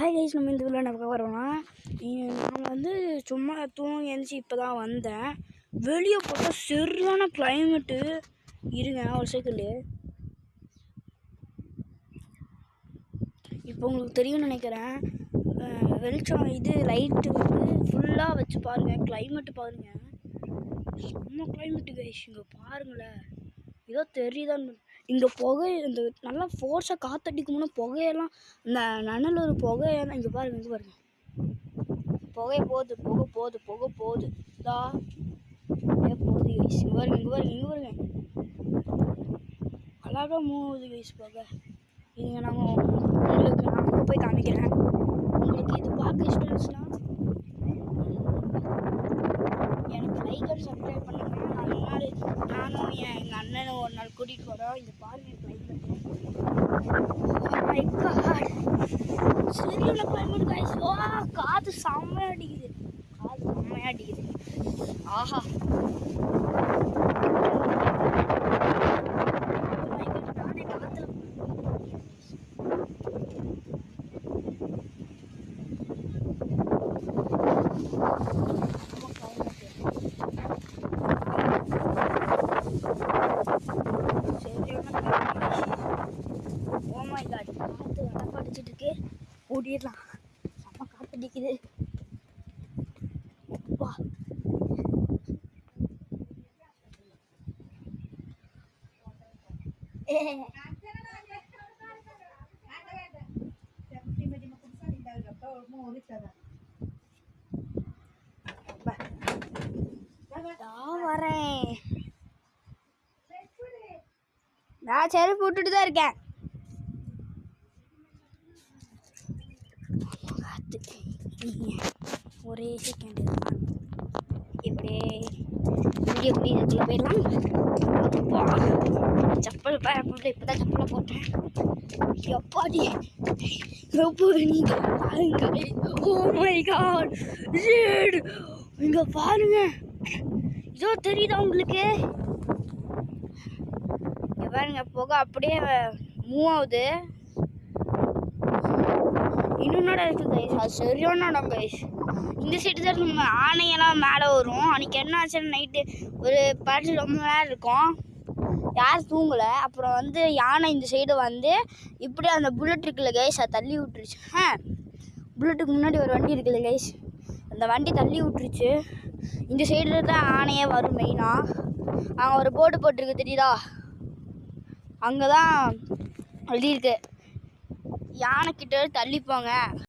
Hi guys, நம்ம இந்த வீடியோவில் என்ன வரோம்னா, நான் வந்து சும்மா தூங்கி எழுந்துச்சி இப்போ தான் வந்தேன். வெளியே போட்டால் சரியான கிளைமேட்டு. இருங்க ஒரு செகண்டு. இப்போ உங்களுக்கு தெரியும்னு நினைக்கிறேன். வெளிச்சம் இது லைட்டு வந்து ஃபுல்லாக வச்சு பாருங்கள். கிளைமேட்டு பாருங்கள், செம்ம கிளைமேட்டு கைஸ். இங்கே பாருங்களேன், ஏதோ தெரியுதான்னு. இங்கே புகை இந்த நல்லா ஃபோர்ஸாக காற்றடிக்கும்னா புகையெல்லாம் இந்த நனல் ஒரு புகையெல்லாம் இங்கே பாருங்கள், இங்கே பாருங்கள். புகை போகுது, புகை போகுது இதா போகுது கைஸ். இங்கே பாருங்க, இங்கே பாருங்க, இங்கே பாருங்க. அழகாக மூவுது கைஸ் புகை. இதுங்க நாங்கள் உங்களுக்கு நான் போய் காமிக்கிறேன். உங்களுக்கு இது பார்க்க இஷ்டம் இருந்துச்சுன்னா எனக்கு லைக் அண்ட் சப்ஸ்கிரைப் பண்ணுங்க. நானும் எங்கள் அண்ணனும் ஒரு நாள் கூட்டிகிட்டு வரோம். இது பாருங்க கிளைமேட். சரியான கிளைமேட் கைஸ். காற்று செம்மையாக அடிக்குது, காற்று செம்மையாக அடிக்குது. ஆஹா, நானே காற்றுல காற்று வடப்பா அடிச்சுட்டு இருக்கு. ஓடிடலாம், செம்ம காற்று அடிக்குது. வா வரேன். நான் செருப்பு போட்டுட்டு தான் இருக்கேன். ஒரே செகண்ட் இப்படியே வீடியோ இதுக்குள்ளே போயிடலாம். செப்பல் போட்டு இப்போ தான் செப்பலை போட்டேன். எப்பாடி ஓ மை காட், இங்கே பாருங்க. இதோ தெரியுதா உங்களுக்கு? இங்கே பாருங்க, புகை அப்படியே மூவ் ஆகுது. இன்னொன்னோட இருக்குது கைஸ், அது சரியான இடம் கைஸ். இந்த சைடு தான் நம்ம ஆணையெல்லாம் மேலே வரும். அன்றைக்கி என்ன ஆச்சுன்னா, நைட்டு ஒரு பாட்டு ரொம்ப நேரம் இருக்கும், யாரும் தூங்கலை. அப்புறம் வந்து யானை இந்த சைடு வந்து இப்படி அந்த புல்லட் இருக்குல்ல கைஸ், அதை தள்ளி விட்டுருச்சு. புல்லட்டுக்கு முன்னாடி ஒரு வண்டி இருக்குல்ல கைஸ், அந்த வண்டி தள்ளி விட்டுருச்சு. இந்த சைடில் தான் ஆணையே வரும் மெயினாக. அங்கே ஒரு போர்டு போட்டிருக்கு தெரியுதா, அங்கே தான் எழுதியிருக்கு, யானைக்கிட்ட தள்ளிப்போங்க.